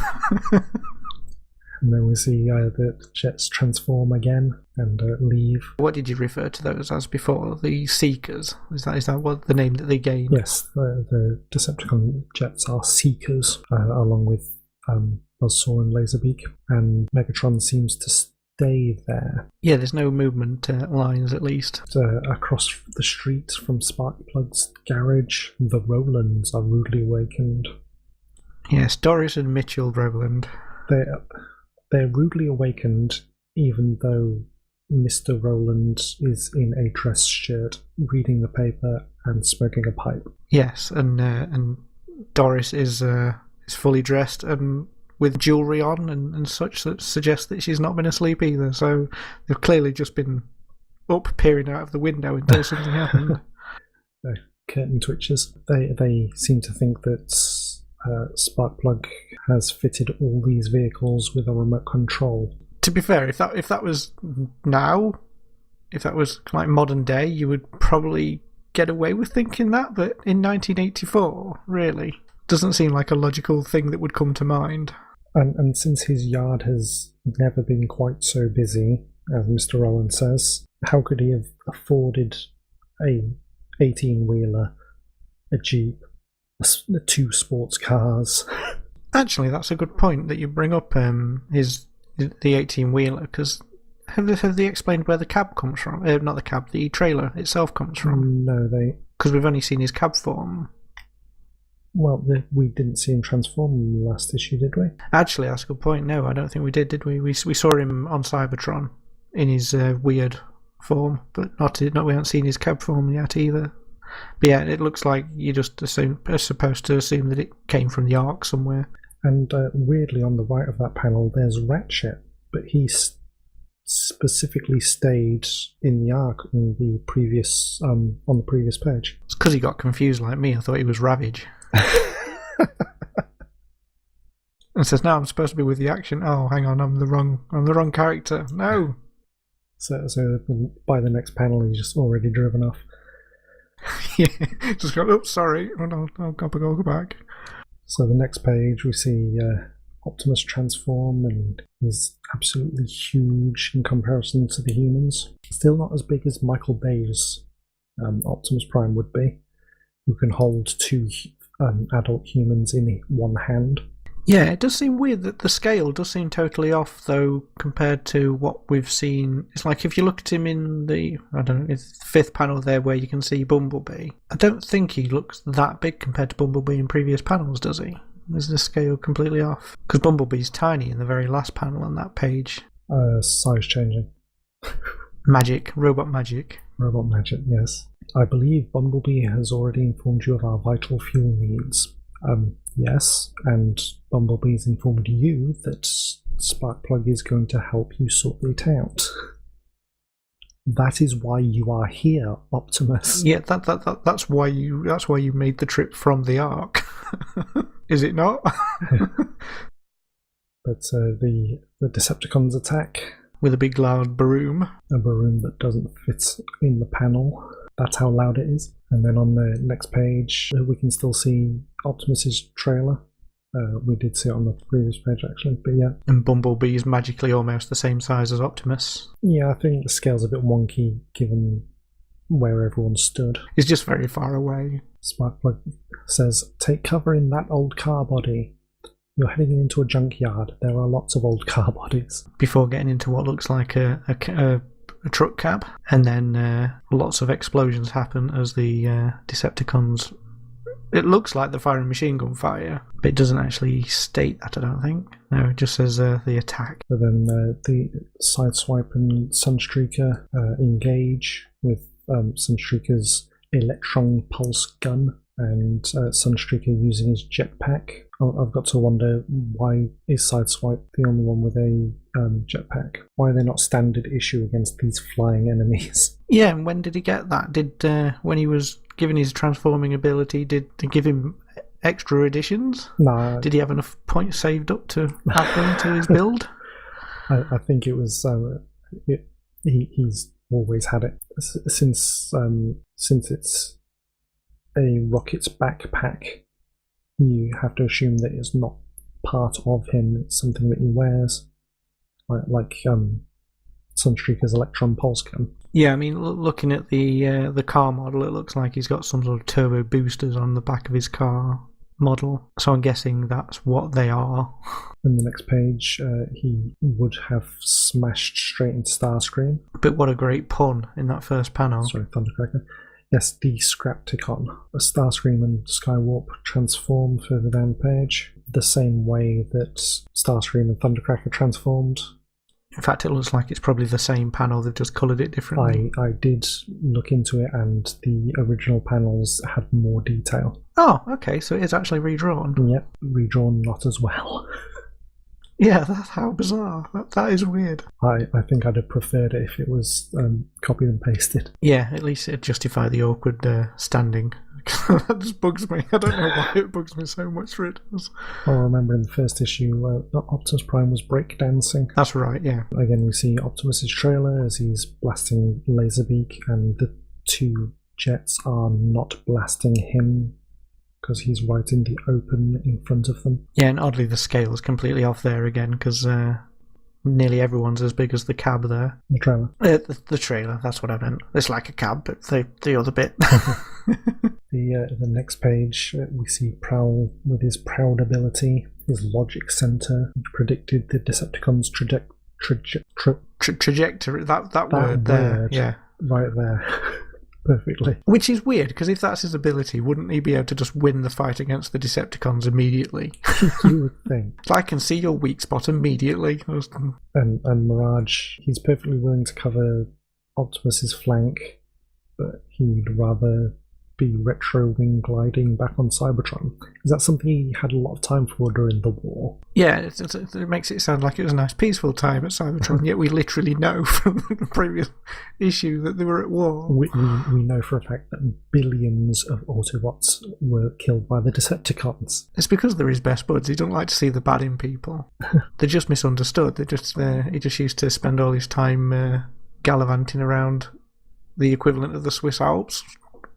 And then we see the jets transform again and leave. What did you refer to those as before? The Seekers? Is that what the name that they gained? Yes, the Decepticon jets are Seekers, along with Buzzsaw and Laserbeak, and Megatron seems to stay there. Yeah, there's no movement lines at least. Across the street from Sparkplug's garage, the Rolands are rudely awakened. Yes, Doris and Mitchell Rowland. They're rudely awakened, even though Mr. Rowland is in a dress shirt, reading the paper and smoking a pipe. Yes, and Doris is fully dressed and with jewellery on and such that suggests that she's not been asleep either. So they've clearly just been up peering out of the window until something happened. Curtain twitches. They seem to think that Sparkplug has fitted all these vehicles with a remote control. To be fair, if that was now, if that was like modern day, you would probably get away with thinking that, but in 1984, really, doesn't seem like a logical thing that would come to mind. And since his yard has never been quite so busy, as Mr. Rowland says, how could he have afforded a 18-wheeler, a Jeep, 2 sports cars? Actually, that's a good point that you bring up. The 18-wheeler, because have they explained where the cab comes from? Not the cab, the trailer itself comes from. No, because we've only seen his cab form. Well, we didn't see him transform in the last issue, did we? Actually, that's a good point. No, I don't think we did we? We saw him on Cybertron in his weird form, but not we haven't seen his cab form yet either. But yeah, it looks like you just are supposed to assume that it came from the Ark somewhere. And weirdly, on the right of that panel, there's Ratchet, but he specifically stayed in the Ark on the previous page. It's because he got confused like me. I thought he was Ravage. And says, "No, I'm supposed to be with the action." Oh, hang on, I'm the wrong character. No. So by the next panel, he's just already driven off. Yeah, just go, oh, sorry, I'll go back. So the next page, we see Optimus transform, and he's absolutely huge in comparison to the humans. Still not as big as Michael Bay's Optimus Prime would be, who can hold two adult humans in one hand. Yeah, it does seem weird that the scale does seem totally off, though, compared to what we've seen. It's like if you look at him in the, I don't know, it's the fifth panel there where you can see Bumblebee. I don't think he looks that big compared to Bumblebee in previous panels, does he? Is the scale completely off? Because Bumblebee's tiny in the very last panel on that page. Size changing. Magic, robot magic. Robot magic, yes. I believe Bumblebee has already informed you of our vital fuel needs. Yes, and Bumblebee's informed you that Sparkplug is going to help you sort it out. That is why you are here, Optimus. Yeah, that's why you made the trip from the Ark. Is it not? But the Decepticons attack with a big loud broom. A broom that doesn't fit in the panel. That's how loud it is. And then on the next page, we can still see Optimus's trailer. We did see it on the previous page, actually, but yeah. And Bumblebee is magically almost the same size as Optimus. Yeah, I think the scale's a bit wonky, given where everyone stood. He's just very far away. Sparkplug says, take cover in that old car body. You're heading into a junkyard. There are lots of old car bodies. Before getting into what looks like a truck cab, and then lots of explosions happen as the Decepticons. It looks like they're firing machine gun fire, but it doesn't actually state that, I don't think. No, it just says the attack. But then the Sideswipe and Sunstreaker engage with Sunstreaker's electron pulse gun, and Sunstreaker using his jetpack. I've got to wonder, why is Sideswipe the only one with a jetpack? Why are they not standard issue against these flying enemies? Yeah, and when did he get that? Did when he was given his transforming ability, did they give him extra additions? No. Did he have enough points saved up to add them to his build? I think it was he's always had it since it's a rocket's backpack. You have to assume that it's not part of him. It's something that he wears, like Sunstreaker's electron pulse gun. Yeah, I mean, looking at the car model, it looks like he's got some sort of turbo boosters on the back of his car model. So I'm guessing that's what they are. In the next page, he would have smashed straight into Starscream. But what a great pun in that first panel. Sorry, Thundercracker. Yes, the Scrapticon. Starscream and Skywarp transform further down the page, the same way that Starscream and Thundercracker transformed. In fact, it looks like it's probably the same panel, they've just coloured it differently. I did look into it, and the original panels had more detail. Oh, okay, so it is actually redrawn. Yep, redrawn not as well. Yeah, that's how bizarre. That is weird. I think I'd have preferred it if it was copied and pasted. Yeah, at least it'd justify the awkward standing. That just bugs me. I don't know why it bugs me so much for it. I remember in the first issue, Optimus Prime was breakdancing. That's right, yeah. Again, we see Optimus's trailer as he's blasting Laserbeak, and the two jets are not blasting him, because he's right in the open in front of them. Yeah, and oddly the scale is completely off there again, because nearly everyone's as big as the cab there. The trailer. The trailer, that's what I meant. It's like a cab, but the other bit. The next page, we see Prowl with his Proud ability, his logic center, which predicted the Decepticons' trajectory. That word there, yeah. Right there. Perfectly. Which is weird, because if that's his ability, wouldn't he be able to just win the fight against the Decepticons immediately? You would think. I can see your weak spot immediately. And Mirage, he's perfectly willing to cover Optimus's flank, but he'd rather be retro wing gliding back on Cybertron. Is that something he had a lot of time for during the war? Yeah, it makes it sound like it was a nice peaceful time at Cybertron, yet we literally know from the previous issue that they were at war. We know for a fact that billions of Autobots were killed by the Decepticons. It's because they're his best buds. He don't like to see the bad in people. They're just misunderstood. He just used to spend all his time gallivanting around the equivalent of the Swiss Alps,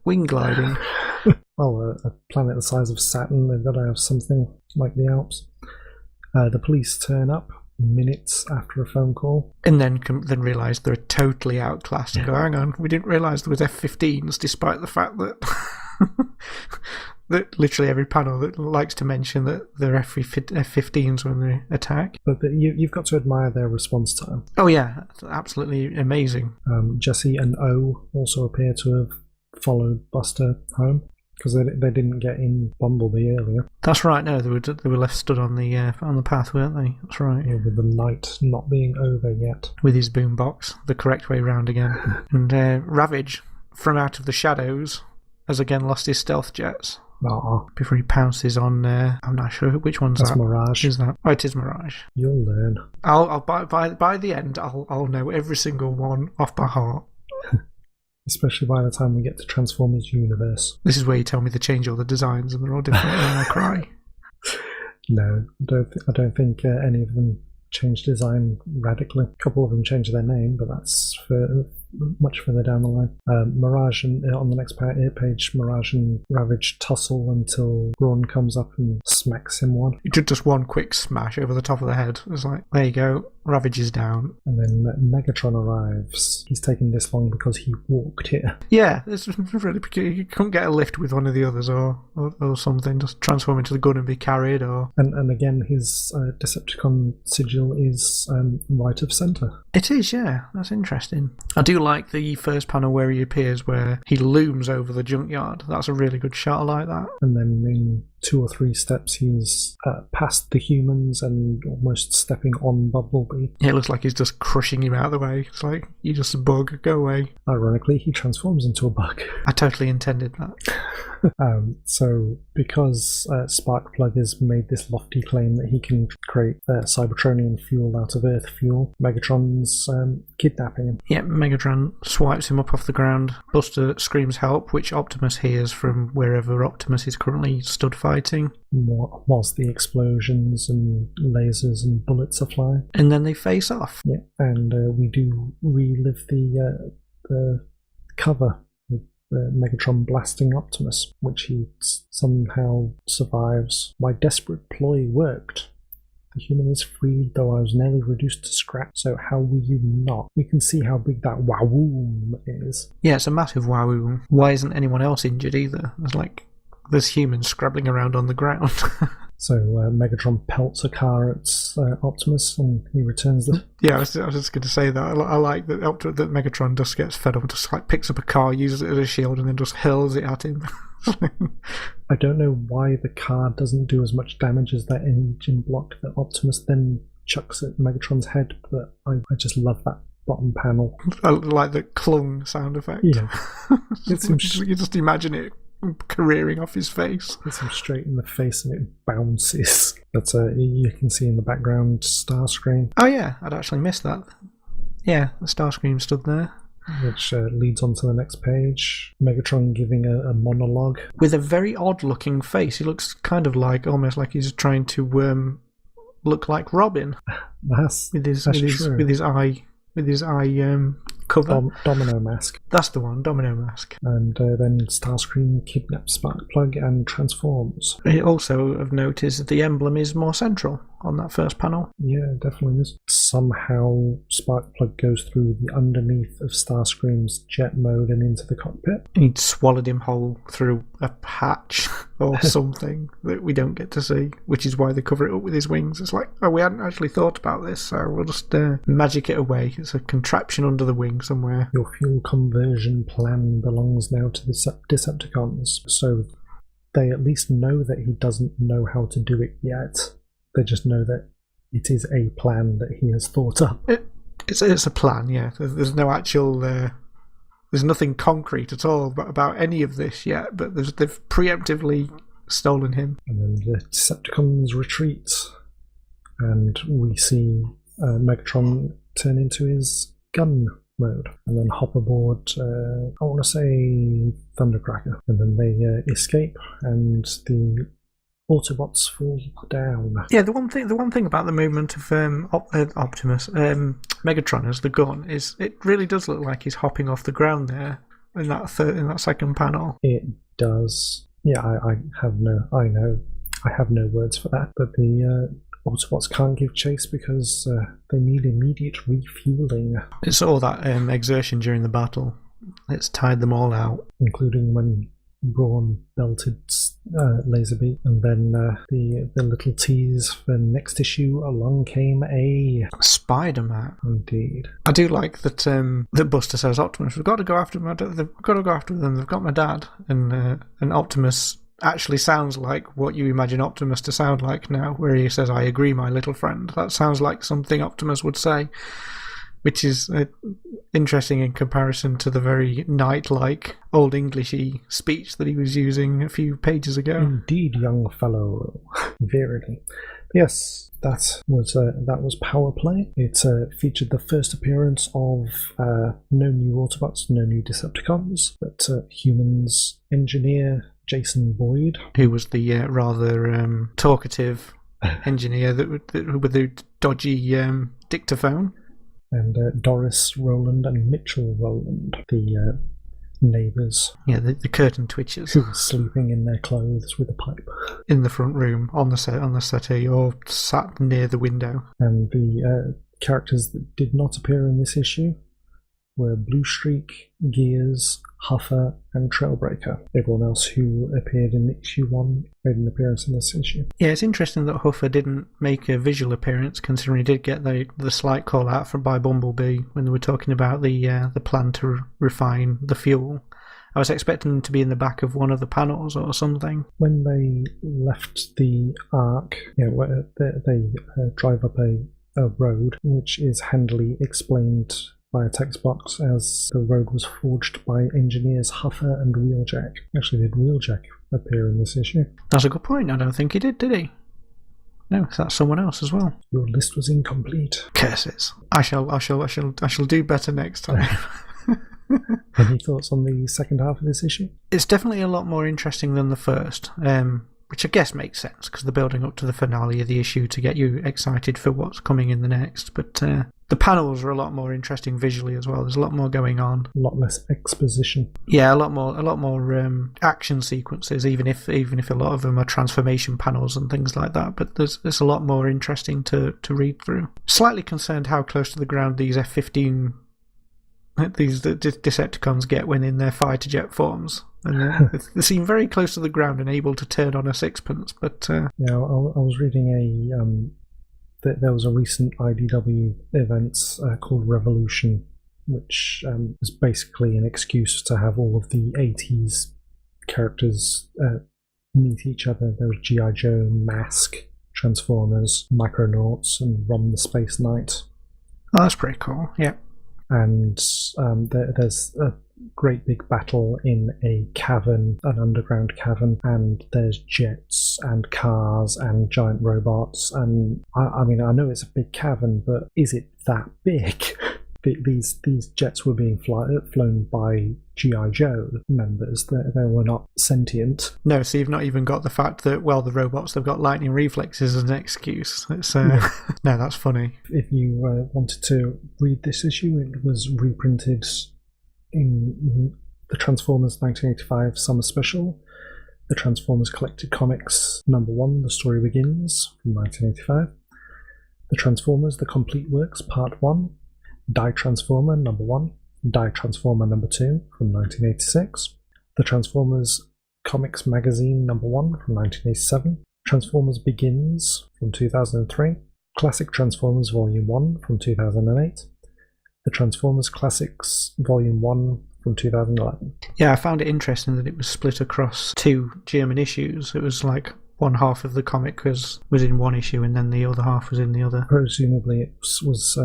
wing gliding. Well, a planet the size of Saturn, they've got to have something like the Alps. The police turn up minutes after a phone call. And then realise they're totally outclassed and go, hang on, we didn't realise there was F-15s, despite the fact that that literally every panel that likes to mention that they're F-15s when they attack. But you've got to admire their response time. Oh yeah, absolutely amazing. Jesse and O also appear to have followed Buster home, because they didn't get in Bumblebee earlier. That's right. No, they were left stood on the path, weren't they? That's right. Yeah, with the night not being over yet. With his boombox, the correct way round again. And Ravage, from out of the shadows, has again lost his stealth jets. Before he pounces on, I'm not sure which one's That's that. Mirage. Is that? Oh, it is Mirage. You'll learn. I'll by the end, I'll know every single one off by heart. Especially by the time we get to Transformers Universe. This is where you tell me to change all the designs and they're all different and I cry. No, I don't think any of them changed design radically. A couple of them changed their name, but that's for much further down the line. Mirage, and on the next page, Mirage and Ravage tussle until Brawn comes up and smacks him one. Just one quick smash over the top of the head. It's like, there you go, Ravage is down. And then Megatron arrives. He's taken this long because he walked here. Yeah, it's really peculiar. You couldn't get a lift with one of the others or something. Just transform into the gun and be carried. And again, his Decepticon sigil is right of centre. It is, yeah. That's interesting. I do like the first panel where he appears, where he looms over the junkyard. That's a really good shot. I like that. And then in 2 or 3 steps, he's past the humans and almost stepping on Bumblebee. Yeah, it looks like he's just crushing him out of the way. It's like, you're just a bug, go away. Ironically, he transforms into a bug. I totally intended that. So, because Sparkplug has made this lofty claim that he can create Cybertronian fuel out of Earth fuel, Megatron's kidnapping him. Yeah, Megatron swipes him up off the ground. Buster screams help, which Optimus hears from wherever Optimus is currently stood fighting. Whilst the explosions and lasers and bullets are flying. And then they face off. Yeah, and we do relive the cover with Megatron blasting Optimus, which he somehow survives. My desperate ploy worked. The human is freed, though I was nearly reduced to scrap, so how will you not? We can see how big that wawoom is. Yeah, it's a massive wawoom. Why isn't anyone else injured either? There's humans scrabbling around on the ground. So Megatron pelts a car at Optimus and he returns them. Yeah, I was just going to say that. I like that Megatron just gets fed up and just picks up a car, uses it as a shield, and then just hurls it at him. I don't know why the car doesn't do as much damage as that engine block that Optimus then chucks at Megatron's head, but I just love that bottom panel. I like the clung sound effect. Yeah. You just imagine it careering off his face. Hits him straight in the face and it bounces. But you can see in the background Starscream. Oh yeah, I'd actually missed that. Yeah, the Starscream stood there. Which leads on to the next page. Megatron giving a monologue. With a very odd looking face. He looks kind of almost like he's trying to look like Robin. That's true. With his eye cover. Domino mask. That's the one, Domino mask. And then Starscream kidnaps Sparkplug and transforms. It also, of note, is that the emblem is more central on that first panel. Yeah, it definitely is. Somehow Sparkplug goes through the underneath of Starscream's jet mode and into the cockpit. He'd swallowed him whole through a hatch or something that we don't get to see, which is why they cover it up with his wings. It's like, oh, we hadn't actually thought about this, so we'll just magic it away. It's a contraption under the wing somewhere. Your fuel conversion plan belongs now to the Decepticons, so they at least know that he doesn't know how to do it yet. They just know that it is a plan that he has thought up. It's a plan, yeah. There's no actual... there's nothing concrete at all about any of this yet, but they've preemptively stolen him. And then the Decepticons retreat, and we see Megatron turn into his gun mode, and then hop aboard, I want to say Thundercracker, and then they escape, and the Autobots fall down. Yeah, the one thing about the movement of Optimus, Megatron as the gun is it really does look like he's hopping off the ground there in that second panel. It does. Yeah, I have no words for that. But the Autobots can't give chase because they need immediate refueling. It's all that exertion during the battle. It's tired them all out, including when Brawn belted Laserbeak, and then the little tease for next issue, along came a Spider-Man. Indeed. I do like that that Buster says, Optimus, we've got to go after them, they've got my dad, and Optimus actually sounds like what you imagine Optimus to sound like now, where he says, I agree, my little friend. That sounds like something Optimus would say, which is interesting in comparison to the very knight-like, old Englishy speech that he was using a few pages ago. Indeed, young fellow. Verily. Yes, that was Power Play. It featured the first appearance of no new Autobots, no new Decepticons, but Humans engineer Jason Boyd, who was the rather talkative engineer with the dodgy dictaphone. And Doris Rowland and Mitchell Rowland, the neighbours. Yeah, the curtain twitchers. Who were sleeping in their clothes with a pipe. In the front room, on the settee, or sat near the window. And the characters that did not appear in this issue were Bluestreak, Gears, Huffer, and Trailbreaker. Everyone else who appeared in issue 1 made an appearance in this issue. Yeah, it's interesting that Huffer didn't make a visual appearance, considering he did get the slight call out by Bumblebee when they were talking about the plan to refine the fuel. I was expecting him to be in the back of one of the panels or something. When they left the Ark, they drive up a road, which is handily explained by a text box as the road was forged by engineers Huffer and Wheeljack. Actually, did Wheeljack appear in this issue? That's a good point. I don't think he did he? No, that's someone else as well. Your list was incomplete. Curses. I shall do better next time. Any thoughts on the second half of this issue? It's definitely a lot more interesting than the first, which I guess makes sense because they're building up to the finale of the issue to get you excited for what's coming in the next. But the panels are a lot more interesting visually as well. There's a lot more going on. A lot less exposition. Yeah, a lot more action sequences, even if a lot of them are transformation panels and things like that. But there's a lot more interesting to read through. Slightly concerned how close to the ground these F-15 these Decepticons get when in their fighter jet forms. And they seem very close to the ground and able to turn on a sixpence. But yeah, I was reading there was a recent IDW event called Revolution, which was basically an excuse to have all of the 80s characters meet each other. There was G.I. Joe, Mask, Transformers, Micronauts, and Ron the Space Knight. Oh, that's pretty cool, yeah. And there's a great big battle in a cavern, an underground cavern, and there's jets and cars and giant robots. And I mean, I know it's a big cavern, but is it that big? These jets were being flown by G.I. Joe members. They were not sentient. No, so you've not even got the fact that, well, the robots, they've got lightning reflexes as an excuse. It's no, that's funny. If you wanted to read this issue, it was reprinted in the Transformers 1985 Summer Special, the Transformers Collected Comics #1, The Story Begins, from 1985, the Transformers The Complete Works Part 1, Die Transformer #1, Die Transformer #2 from 1986, the Transformers Comics Magazine #1 from 1987, Transformers Begins from 2003, Classic Transformers Volume 1 from 2008, the Transformers Classics Volume 1 from 2011. Yeah, I found it interesting that it was split across 2 German issues. It was like one half of the comic was in one issue and then the other half was in the other. Presumably it was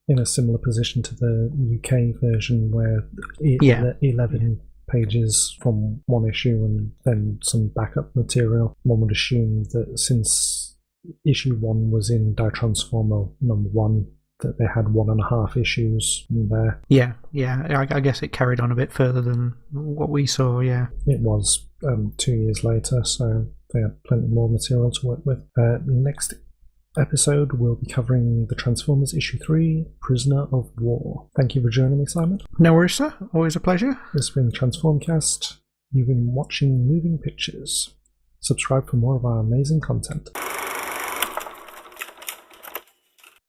in a similar position to the UK version where 11 pages from one issue and then some backup material. One would assume that since issue 1 was in Die Transformer #1, that they had 1.5 issues in there. Yeah, I guess it carried on a bit further than what we saw, yeah. It was 2 years later, so they had plenty more material to work with. Next episode, we'll be covering the Transformers issue 3, Prisoner of War. Thank you for joining me, Simon. No worries, sir. Always a pleasure. This has been the Transformcast. You've been watching Moving Pictures. Subscribe for more of our amazing content.